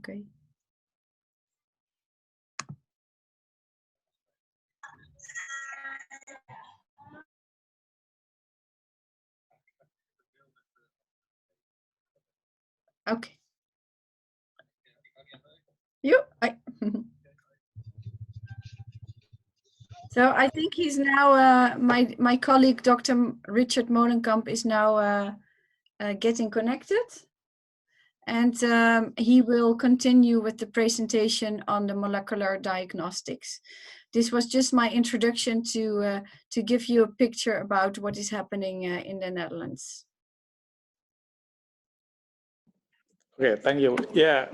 Okay. Okay. So I think he's now, my colleague, Dr. Richard Molenkamp, is now getting connected. And he will continue with the presentation on the molecular diagnostics. This was just my introduction to give you a picture about what is happening in the Netherlands. Okay, thank you. Yeah,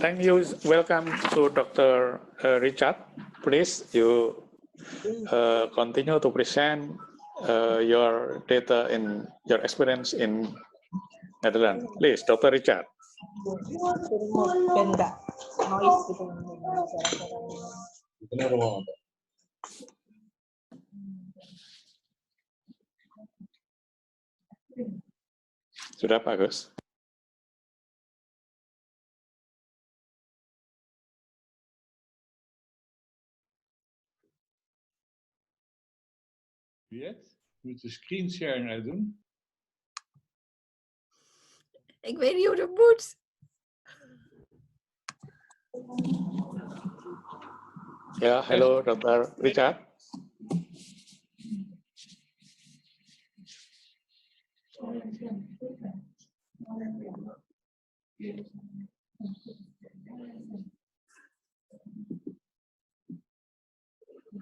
thank you. Welcome to Dr. Richard. Please, you continue to present your data in your experience in Netherlands. Please, Dr. Richard. Sudah Pak Gus? Moet de screen sharing uitdoen? Ik weet niet hoe dat moet. Ja, hello, Dr. Richard.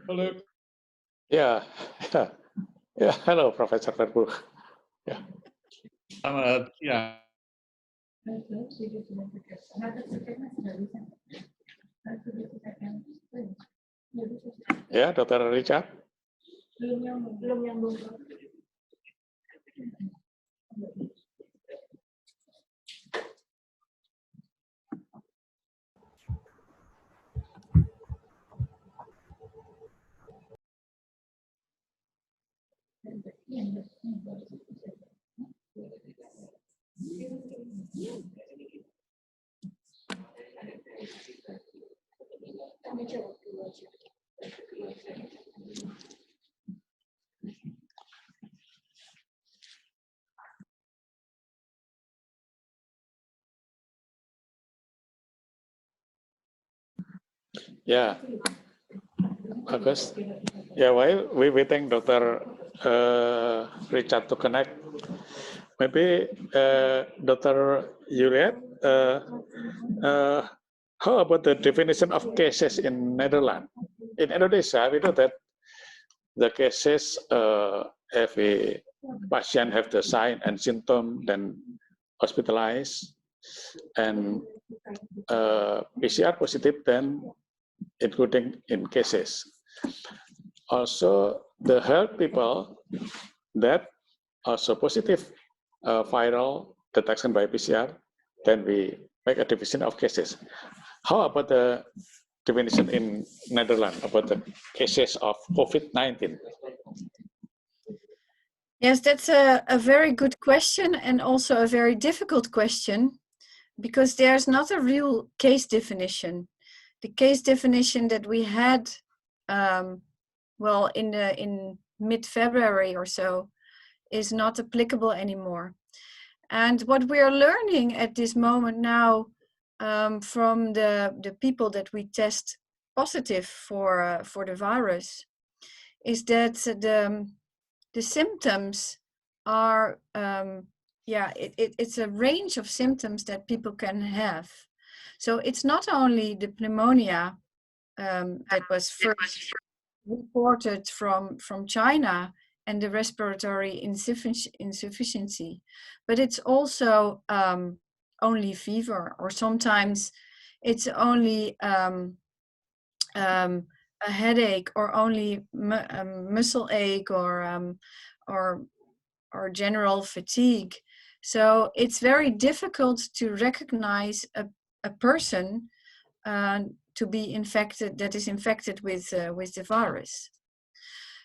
Hallo. Yeah, yeah. Hello, Professor Verboeg. Yeah. Ja. Yeah, Dr. Richard. Yeah, Bagus. Yeah, while we waiting Dr. Richard to connect, maybe Dr. Juliet, how about the definition of cases in Netherlands? In Indonesia, we know that the cases, if a patient have the sign and symptom, then hospitalized, and PCR positive, then including in cases. Also, the health people that also positive viral detection by PCR, then we make a division of cases. How about the definition in Netherlands about the cases of COVID-19? Yes, that's a very good question, and also a very difficult question, because there's not a real case definition. The case definition that we had, well, in mid-February or so, is not applicable anymore. And what we are learning at this moment now from the people that we test positive for the virus is that the symptoms are, it's a range of symptoms that people can have. So it's not only the pneumonia that was first reported from China and the respiratory insufficiency, but it's also only fever, or sometimes it's only a headache, or only muscle ache, or general fatigue. So it's very difficult to recognize a person to be infected, that is infected with the virus.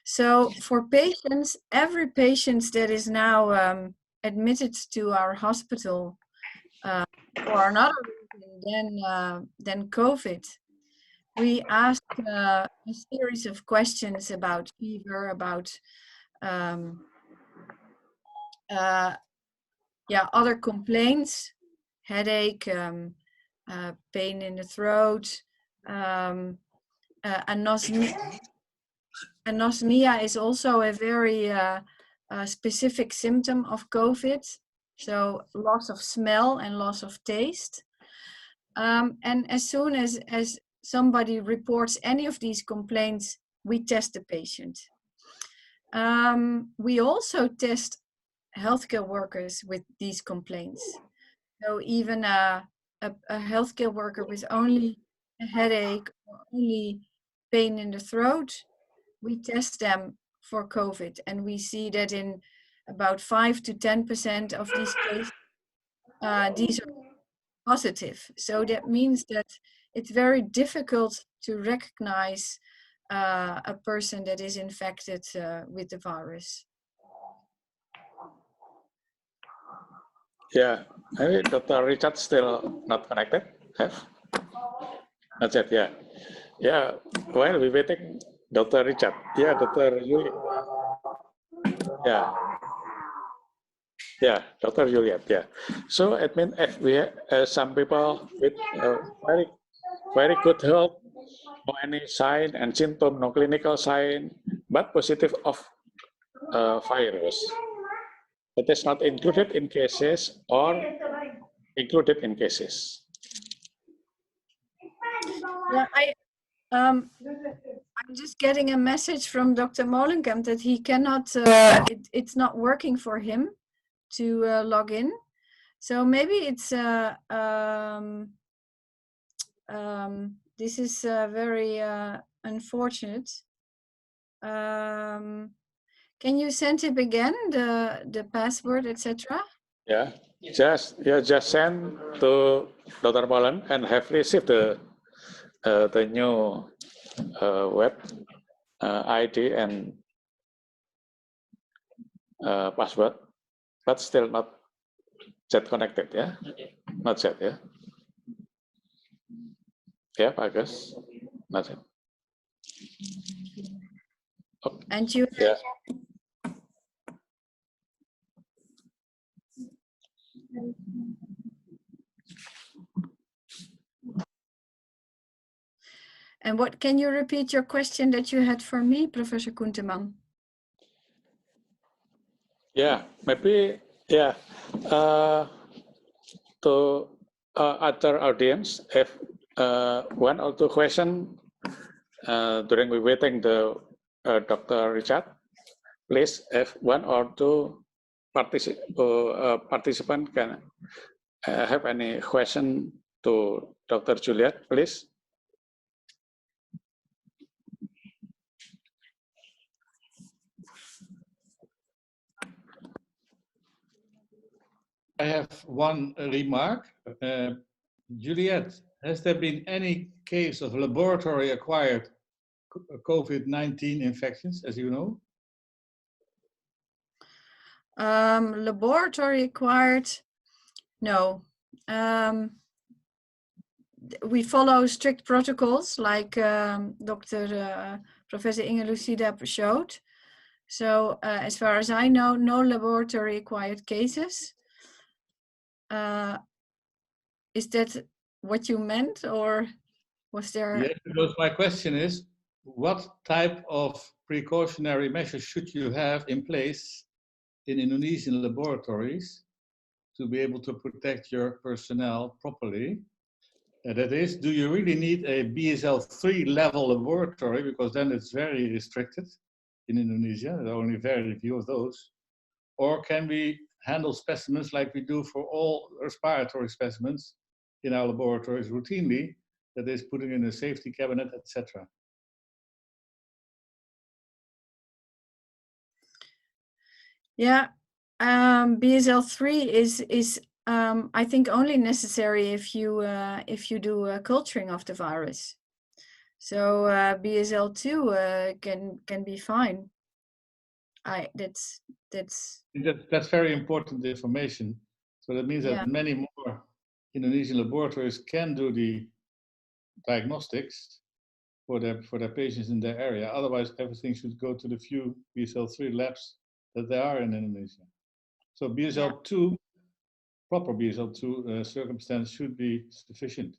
So for patients, every patient that is now admitted to our hospital for another than COVID. We asked a series of questions about fever, about other complaints, headache, pain in the throat, anosmia. Anosmia is also a very specific symptom of COVID. So loss of smell and loss of taste. And as soon as somebody reports any of these complaints, we test the patient. We also test healthcare workers with these complaints. So even a healthcare worker with only a headache or only pain in the throat, we test them for COVID, and we see that in about 5 to 10% of these cases, these are positive. So that means that it's very difficult to recognize a person that is infected with the virus. Yeah, maybe Dr. Richard still not connected. Have? Not yet. Yeah, yeah. While we waiting, Dr. Richard. Yeah, Dr. Juliet. Yeah. Yeah, Dr. Juliet. Yeah. So it means if we some people with very good health, no any sign and symptom, no clinical sign, but positive of virus. It is not included in cases or included in cases. Yeah, I'm just getting a message from Dr. Molenkamp that he cannot, it's not working for him to log in. So maybe it's, this is very unfortunate. Can you send him again, the password, etc.? Yeah, just send to Dr. Molen and have received the new web ID and password, but still not yet connected. Yeah, not yet. Yeah. Yeah, Bagus, not yet. Okay. And you? Yeah. And what, can you repeat your question that you had for me, Professor Koenteman? Yeah, maybe, yeah. To other audience, if one or two questions during we waiting the Dr. Richard, please, if one or two participant can have any question to Dr. Juliet, please. I have one remark. Juliet, has there been any case of laboratory-acquired COVID-19 infections, as you know? Laboratory acquired, no. We follow strict protocols like Professor Inge Lucida showed. So as far as I know, no laboratory acquired cases. Is that what you meant, or was there? Yes, because my question is, what type of precautionary measures should you have in place in Indonesian laboratories to be able to protect your personnel properly? That is, do you really need a BSL-3 level laboratory? Because then it's very restricted in Indonesia. There are only very few of those. Or can we handle specimens like we do for all respiratory specimens in our laboratories routinely, that is putting in a safety cabinet, etc.? Yeah, BSL-3 is I think only necessary if you do culturing of the virus. So BSL-2 can be fine. That's very important information. So that means that many more Indonesian laboratories can do the diagnostics for their patients in their area. Otherwise, everything should go to the few BSL-3 labs that there are in Indonesia. So BSL-2, proper BSL-2 circumstance should be sufficient.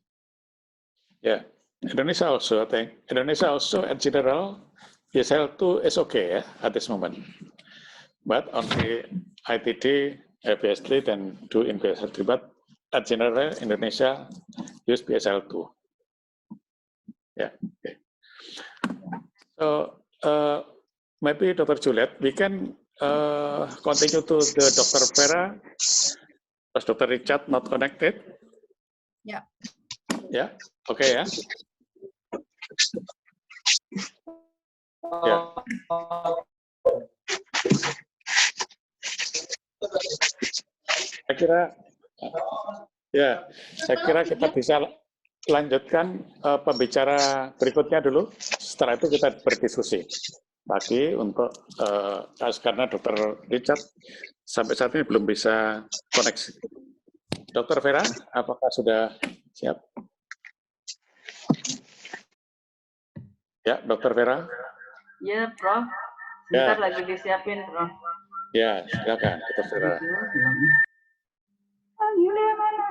Yeah, Indonesia also, I think. Indonesia also, in general, BSL-2 is okay at this moment. But on the ITD, BS3, then do in BSL-3. But at general, Indonesia use BSL-2. Yeah, okay. So maybe Dr. Juliet, we can continue to the Dr. Vera. Was Dr. Richard not connected? Yeah. Yeah, okay ya. Ya. Saya kira kita bisa lanjutkan pembicara berikutnya dulu. Setelah itu kita berdiskusi lagi untuk karena Dr. Richard sampai saat ini belum bisa koneksi. Dr. Vera, apakah sudah siap? Ya, Dr. Vera. Ya, Prof. Sebentar lagi disiapin, Prof. Ya, silakan, Dr. Vera. Yulia mana?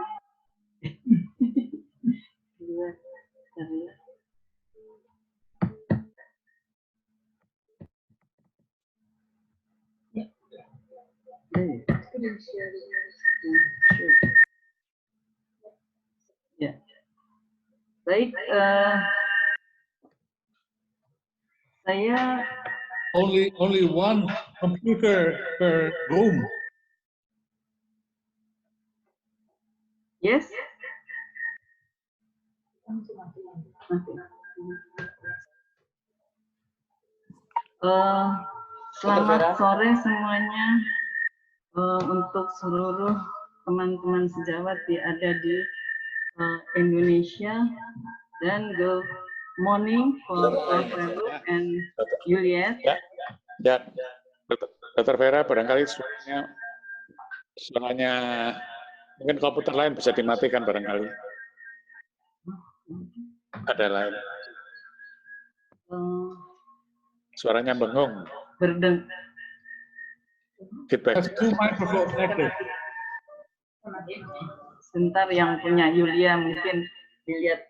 Ya. Baik, saya Only one computer per room. Yes. Selamat sore semuanya. Untuk seluruh teman-teman sejawat yang ada di Indonesia, dan good morning for Vero and Juliet. Ya, Dr. Vera, barangkali suaranya mungkin komputer lain bisa dimatikan barangkali. Ada lain. Suaranya bengong. Feedback. Sebentar, yang punya Yulia mungkin dilihat.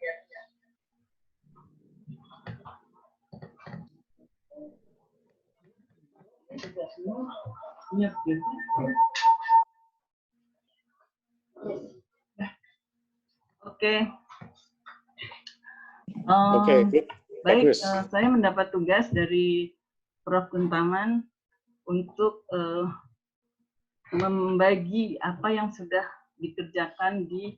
Oke. Baik, saya mendapat tugas dari Prof. Kuntaman untuk membagi apa yang sudah dikerjakan di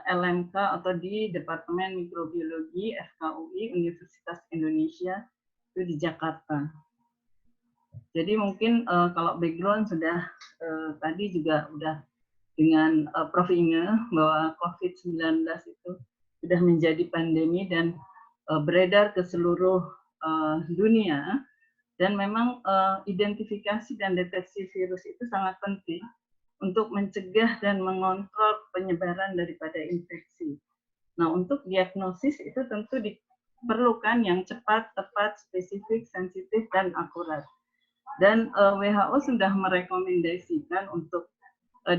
LMK atau di Departemen Mikrobiologi FKUI Universitas Indonesia itu di Jakarta. Jadi mungkin kalau background sudah tadi juga udah dengan Prof. Inge bahwa COVID-19 itu sudah menjadi pandemi dan beredar ke seluruh dunia, dan memang identifikasi dan deteksi virus itu sangat penting untuk mencegah dan mengontrol penyebaran daripada infeksi. Nah, untuk diagnosis itu tentu diperlukan yang cepat, tepat, spesifik, sensitif, dan akurat. Dan WHO sudah merekomendasikan untuk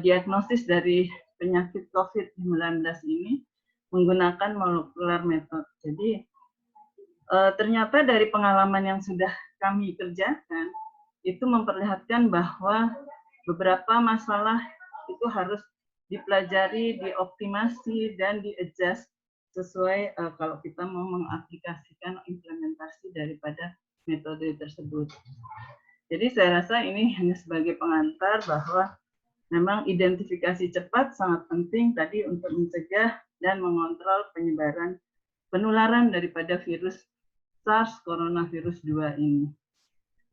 diagnosis dari penyakit COVID-19 ini menggunakan molekular method. Jadi ternyata dari pengalaman yang sudah kami kerjakan itu memperlihatkan bahwa beberapa masalah itu harus dipelajari, dioptimasi, dan di-adjust sesuai kalau kita mau mengaplikasikan implementasi daripada metode tersebut. Jadi saya rasa ini hanya sebagai pengantar bahwa memang identifikasi cepat sangat penting tadi untuk mencegah dan mengontrol penyebaran penularan daripada virus SARS coronavirus 2 ini.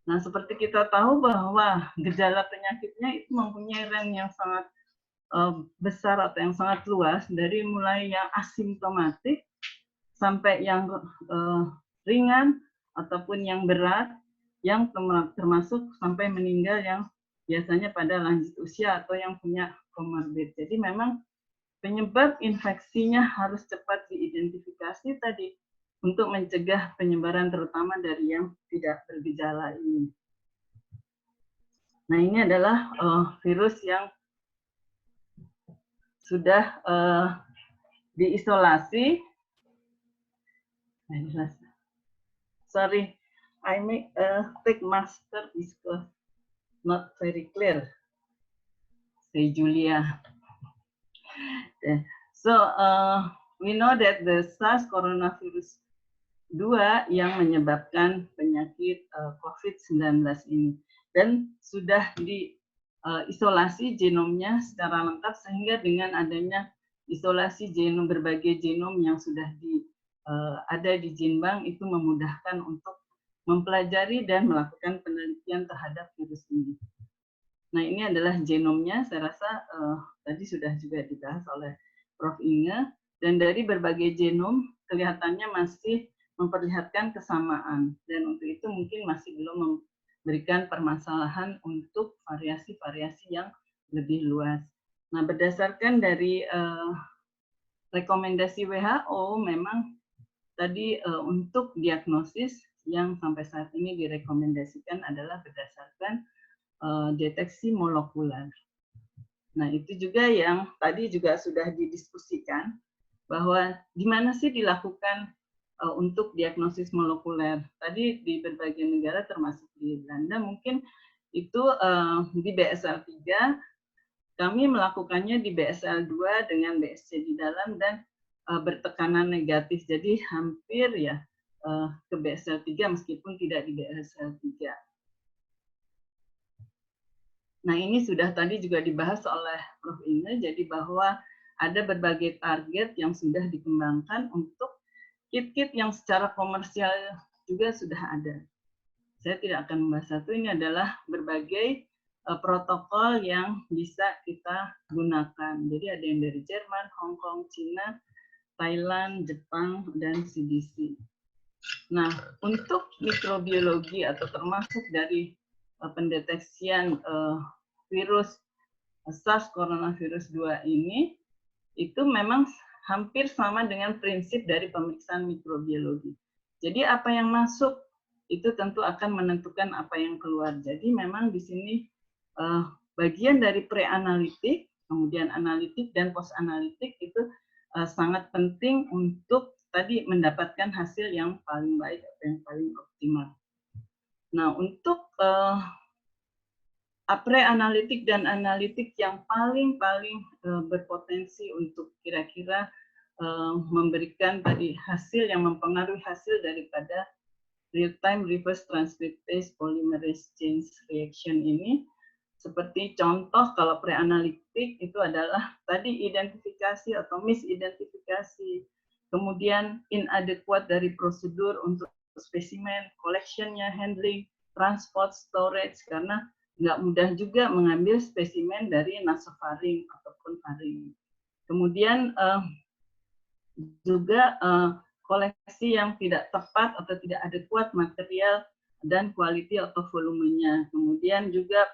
Nah, seperti kita tahu bahwa gejala penyakitnya itu mempunyai range yang sangat besar atau yang sangat luas, dari mulai yang asimptomatik sampai yang ringan ataupun yang berat, yang termasuk sampai meninggal yang biasanya pada lanjut usia atau yang punya komorbid. Jadi memang penyebab infeksinya harus cepat diidentifikasi tadi untuk mencegah penyebaran terutama dari yang tidak bergejala ini. Nah, ini adalah virus yang sudah diisolasi. Sorry, I make take master because not very clear. Say Julia. So we know that the SARS coronavirus 2 yang menyebabkan penyakit COVID-19 ini, dan sudah diisolasi genomnya secara lengkap, sehingga dengan adanya isolasi genom, berbagai genom yang sudah ada di Genbank itu memudahkan untuk mempelajari dan melakukan penelitian terhadap virus ini. Nah, ini adalah genomnya, saya rasa tadi sudah juga dibahas oleh Prof. Inge, dan dari berbagai genom kelihatannya masih memperlihatkan kesamaan, dan untuk itu mungkin masih belum memberikan permasalahan untuk variasi-variasi yang lebih luas. Nah, berdasarkan dari rekomendasi WHO, memang tadi untuk diagnosis yang sampai saat ini direkomendasikan adalah berdasarkan deteksi molekuler. Nah, itu juga yang tadi juga sudah didiskusikan, bahwa di mana sih dilakukan untuk diagnosis molekuler. Tadi di berbagai negara termasuk di Belanda mungkin itu di BSL 3, kami melakukannya di BSL 2 dengan BSC di dalam dan bertekanan negatif. Jadi hampir ya ke BSL 3 meskipun tidak di BSL 3. Nah, ini sudah tadi juga dibahas oleh Prof. Inge, jadi bahwa ada berbagai target yang sudah dikembangkan untuk kit-kit yang secara komersial juga sudah ada. Saya tidak akan membahas satu, ini adalah berbagai protokol yang bisa kita gunakan. Jadi ada yang dari Jerman, Hong Kong, Cina, Thailand, Jepang, dan CDC. Nah, untuk mikrobiologi atau termasuk dari pendeteksian virus SARS coronavirus 2 ini, itu memang hampir sama dengan prinsip dari pemeriksaan mikrobiologi. Jadi apa yang masuk itu tentu akan menentukan apa yang keluar. Jadi memang di sini bagian dari pre-analitik, kemudian analitik dan post-analitik itu sangat penting untuk tadi mendapatkan hasil yang paling baik atau yang paling optimal. Nah, untuk pre-analitik dan analitik yang paling berpotensi untuk kira-kira memberikan tadi hasil yang mempengaruhi hasil daripada real-time reverse transcriptase polymerase chain reaction ini, seperti contoh kalau pre-analitik itu adalah tadi identifikasi atau misidentifikasi, kemudian inadequate dari prosedur untuk spesimen, collection-nya, handling, transport, storage, karena nggak mudah juga mengambil spesimen dari nasofaring ataupun faring. Kemudian juga koleksi yang tidak tepat atau tidak adekuat material dan quality atau volumenya. Kemudian juga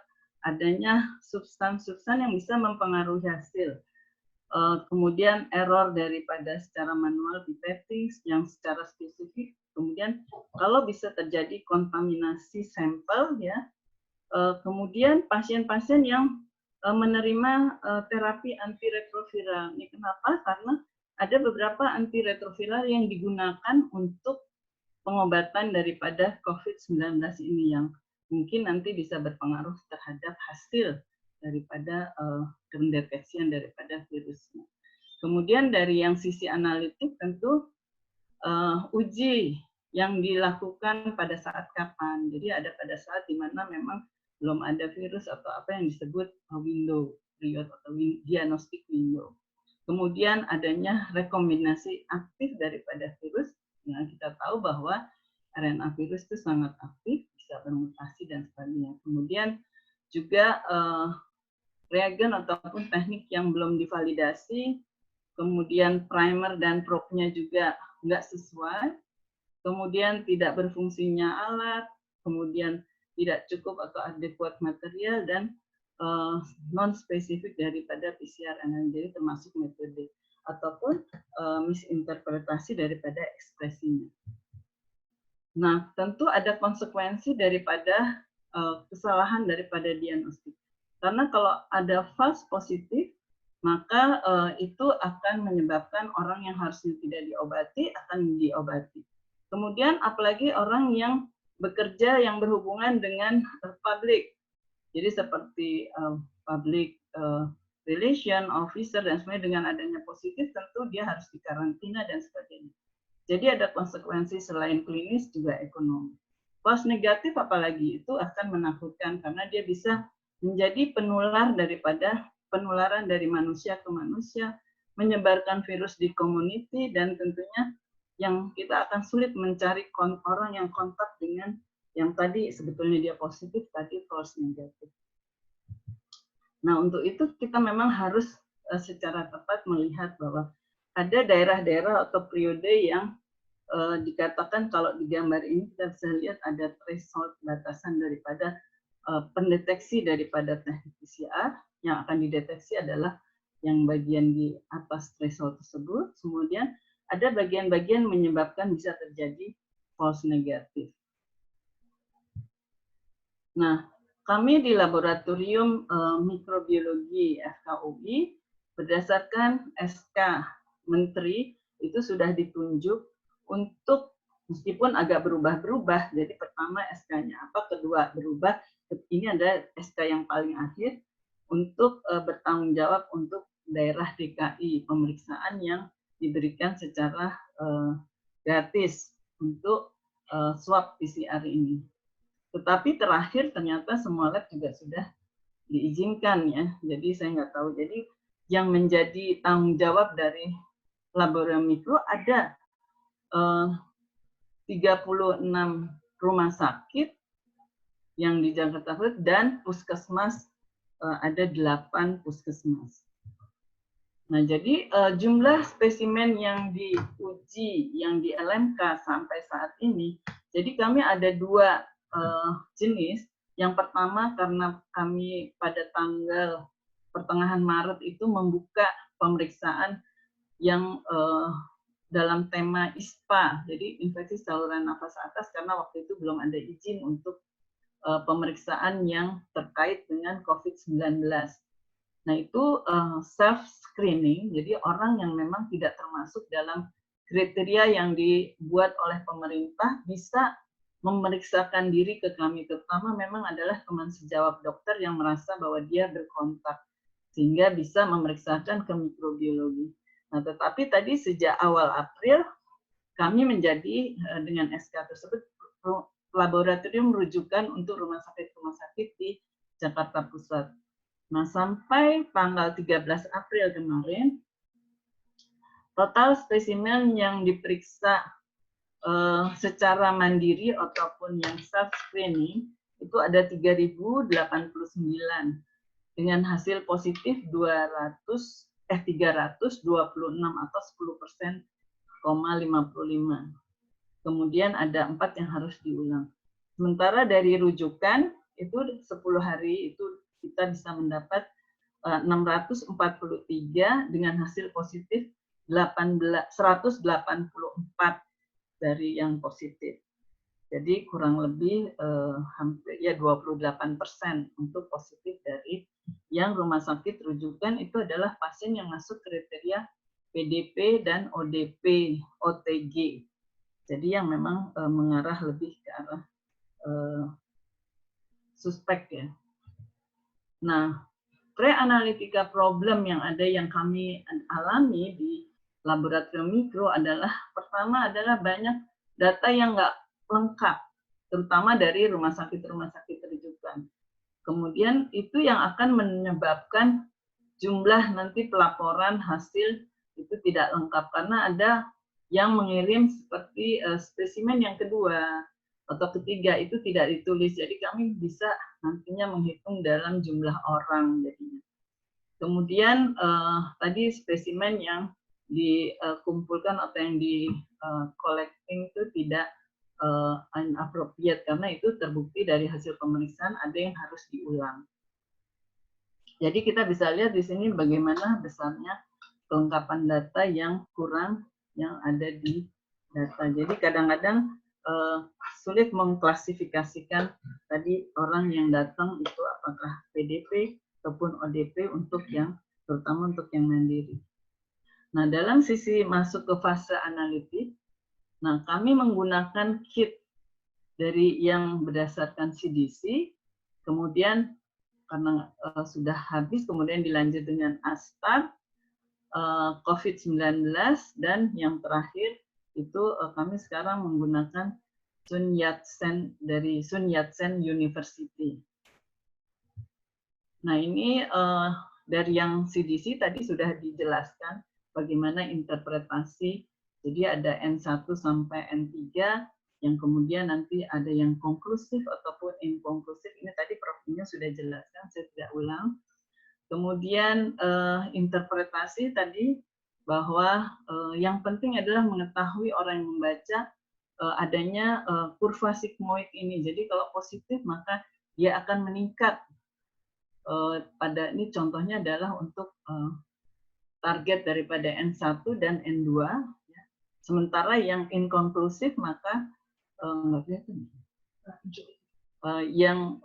adanya substan-substan yang bisa mempengaruhi hasil. Kemudian error daripada secara manual pipetting yang secara spesifik. Kemudian kalau bisa terjadi kontaminasi sampel ya. Kemudian pasien-pasien yang menerima terapi antiretroviral. Ini kenapa? Karena ada beberapa antiretroviral yang digunakan untuk pengobatan daripada COVID-19 ini yang mungkin nanti bisa berpengaruh terhadap hasil daripada pendeteksian daripada virusnya. Kemudian dari yang sisi analitik tentu uji yang dilakukan pada saat kapan. Jadi ada pada saat di mana memang belum ada virus atau apa yang disebut window period atau diagnostic window. Kemudian adanya rekombinasi aktif daripada virus, yang kita tahu bahwa RNA virus itu sangat aktif, bisa bermutasi dan sebagainya. Kemudian juga reagen ataupun teknik yang belum divalidasi, kemudian primer dan probe-nya juga nggak sesuai, kemudian tidak berfungsinya alat, kemudian tidak cukup atau adequate material, dan non-spesifik daripada PCR analisa, jadi termasuk metode ataupun misinterpretasi daripada ekspresinya. Nah, tentu ada konsekuensi daripada kesalahan daripada diagnostik. Karena kalau ada false positif, maka itu akan menyebabkan orang yang harusnya tidak diobati akan diobati. Kemudian apalagi orang yang bekerja yang berhubungan dengan publik. Jadi seperti public relation officer dan sebagainya, dengan adanya positif tentu dia harus dikarantina dan sebagainya. Jadi ada konsekuensi selain klinis juga ekonomi. False negatif apalagi itu akan menakutkan karena dia bisa menjadi penular daripada penularan dari manusia ke manusia, menyebarkan virus di community, dan tentunya yang kita akan sulit mencari orang yang kontak dengan yang tadi sebetulnya dia positif, tadi false negatif. Nah, untuk itu kita memang harus secara tepat melihat bahwa ada daerah-daerah atau periode yang dikatakan kalau di gambar ini kita bisa lihat ada threshold batasan daripada pendeteksi daripada teknik PCR. Yang akan dideteksi adalah yang bagian di atas threshold tersebut. Kemudian ada bagian-bagian menyebabkan bisa terjadi false negatif. Nah, kami di Laboratorium Mikrobiologi FKUI berdasarkan SK Menteri itu sudah ditunjuk untuk meskipun agak berubah-berubah. Jadi pertama SK-nya apa, kedua berubah. Ini ada SK yang paling akhir untuk bertanggung jawab untuk daerah DKI, pemeriksaan yang diberikan secara gratis untuk swab PCR ini. Tetapi terakhir ternyata semua lab juga sudah diizinkan ya. Jadi saya nggak tahu. Jadi yang menjadi tanggung jawab dari Laboratorium Mikro ada 36 rumah sakit yang di Jakarta Pusat dan puskesmas ada 8 puskesmas. Nah, jadi jumlah spesimen yang diuji yang di LMK sampai saat ini, jadi kami ada 2 jenis. Yang pertama karena kami pada tanggal pertengahan Maret itu membuka pemeriksaan yang dalam tema ISPA, jadi infeksi saluran nafas atas, karena waktu itu belum ada izin untuk pemeriksaan yang terkait dengan COVID-19. Nah, itu self-screening, jadi orang yang memang tidak termasuk dalam kriteria yang dibuat oleh pemerintah bisa memeriksakan diri ke kami, terutama memang adalah teman sejawat dokter yang merasa bahwa dia berkontak, sehingga bisa memeriksakan ke mikrobiologi. Nah, tetapi tadi sejak awal April, kami menjadi dengan SK tersebut laboratorium rujukan untuk rumah sakit di Jakarta Pusat. Nah, sampai tanggal 13 April kemarin, total spesimen yang diperiksa secara mandiri ataupun yang self-screening itu ada 3.089 dengan hasil positif 326 atau 10%,55. Kemudian ada 4 yang harus diulang. Sementara dari rujukan itu 10 hari itu kita bisa mendapat 643 dengan hasil positif 184 dari yang positif. Jadi kurang lebih hampir ya 28% untuk positif dari yang rumah sakit rujukan itu adalah pasien yang masuk kriteria PDP dan ODP, OTG. Jadi yang memang mengarah lebih ke arah suspek ya. Nah, pre-analitika problem yang ada yang kami alami di Laboratorium Mikro adalah pertama adalah banyak data yang nggak lengkap, terutama dari rumah sakit rujukan. Kemudian itu yang akan menyebabkan jumlah nanti pelaporan hasil itu tidak lengkap karena ada yang mengirim seperti spesimen yang kedua atau ketiga itu tidak ditulis. Jadi kami bisa nantinya menghitung dalam jumlah orang jadinya. Kemudian tadi spesimen yang dikumpulkan atau yang di collecting itu tidak inappropriate karena itu terbukti dari hasil pemeriksaan ada yang harus diulang. Jadi kita bisa lihat di sini bagaimana besarnya kelengkapan data yang kurang yang ada di data. Jadi kadang-kadang sulit mengklasifikasikan tadi orang yang datang itu apakah PDP ataupun ODP untuk yang terutama untuk yang mandiri. Nah, dalam sisi masuk ke fase analitik, nah kami menggunakan kit dari yang berdasarkan CDC, kemudian karena sudah habis, kemudian dilanjut dengan ASTAR, COVID-19, dan yang terakhir itu kami sekarang menggunakan Sun Yat-sen dari Sun Yat-sen University. Nah ini dari yang CDC tadi sudah dijelaskan bagaimana interpretasi. Jadi ada N1 sampai N3 yang kemudian nanti ada yang konklusif ataupun inkonklusif. Ini tadi Prof. Ina sudah jelaskan, saya tidak ulang. Kemudian interpretasi tadi bahwa yang penting adalah mengetahui orang yang membaca adanya kurva sigmoid ini. Jadi kalau positif maka dia akan meningkat. Pada ini contohnya adalah untuk target daripada N1 dan N2. Ya. Sementara yang inkonklusif maka yang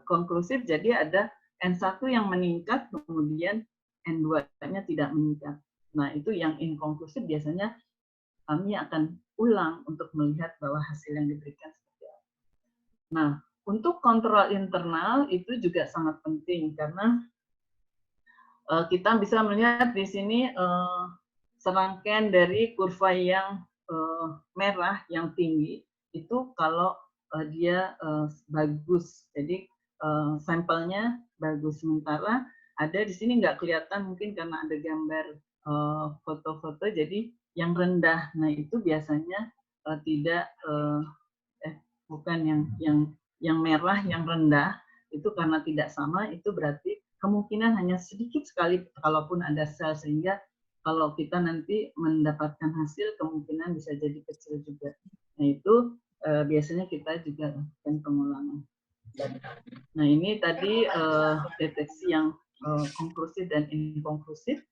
konklusif jadi ada N1 yang meningkat, kemudian N2-nya tidak meningkat. Nah, itu yang inkonklusif biasanya kami akan ulang untuk melihat bahwa hasil yang diberikan seperti apa. Nah, untuk kontrol internal itu juga sangat penting karena kita bisa melihat di sini serangkaian dari kurva yang merah yang tinggi itu kalau dia bagus. Jadi sampelnya bagus, sementara ada di sini nggak kelihatan mungkin karena ada gambar foto-foto jadi yang rendah. Nah itu biasanya tidak bukan yang merah yang rendah itu karena tidak sama, itu berarti kemungkinan hanya sedikit sekali kalaupun ada sel, sehingga kalau kita nanti mendapatkan hasil kemungkinan bisa jadi kecil juga. Nah itu biasanya kita juga lakukan pengulangan. Nah ini tadi deteksi yang konklusif dan inkonklusif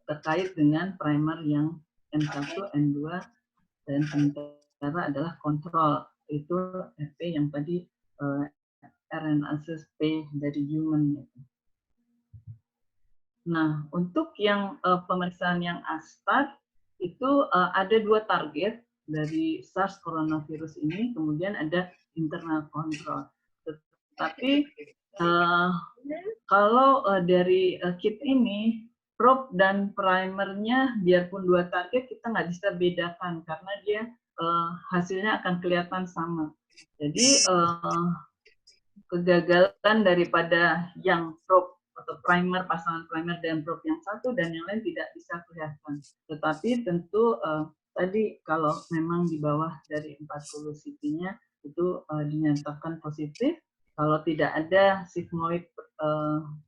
terkait dengan primer yang N1, N2, dan sementara adalah kontrol, itu FP yang tadi RNA-seq dari human. Nah untuk yang pemeriksaan yang ASTAR itu ada 2 target dari SARS coronavirus ini, kemudian ada internal control. Tapi kalau dari kit ini, probe dan primernya biarpun 2 target kita nggak bisa bedakan karena dia hasilnya akan kelihatan sama. Jadi kegagalan daripada yang probe atau primer, pasangan primer dan probe yang satu dan yang lain tidak bisa kelihatan. Tetapi tentu tadi kalau memang di bawah dari 40 CT-nya itu dinyatakan positif. Kalau tidak ada sigmoid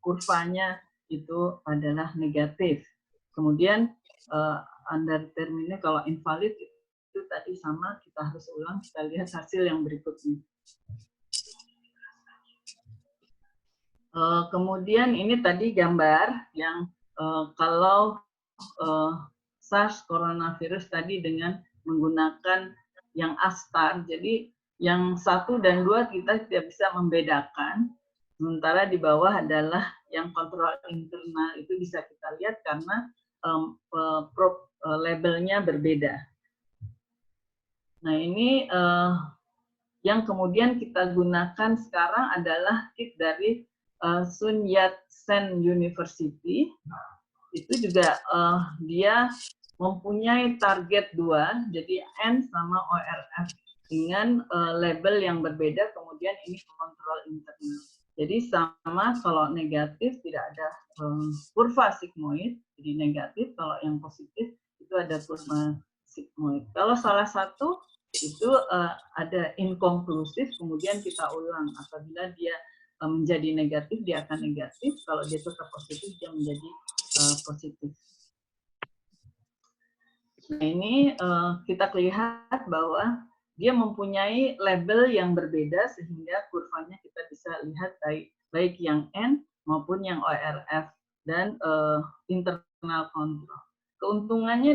kurvanya itu adalah negatif. Kemudian undetermined kalau invalid itu tadi sama, kita harus ulang, kita lihat hasil yang berikutnya. Kemudian ini tadi gambar yang kalau SARS coronavirus tadi dengan menggunakan yang ASTAR, jadi yang 1 dan 2 kita tidak bisa membedakan, sementara di bawah adalah yang kontrol internal itu bisa kita lihat karena probe labelnya berbeda. Nah ini yang kemudian kita gunakan sekarang adalah kit dari Sun Yat-sen University. Itu juga dia mempunyai target 2, jadi N sama ORF dengan label yang berbeda, kemudian ini kontrol internal. Jadi sama, kalau negatif tidak ada kurva sigmoid, jadi negatif, kalau yang positif itu ada kurva sigmoid. Kalau salah satu itu ada inkonklusif, kemudian kita ulang. Apabila dia menjadi negatif, dia akan negatif. Kalau dia tetap positif, dia menjadi positif. Nah ini kita lihat bahwa dia mempunyai label yang berbeda sehingga kurvanya kita bisa lihat baik yang N maupun yang ORF dan internal control. Keuntungannya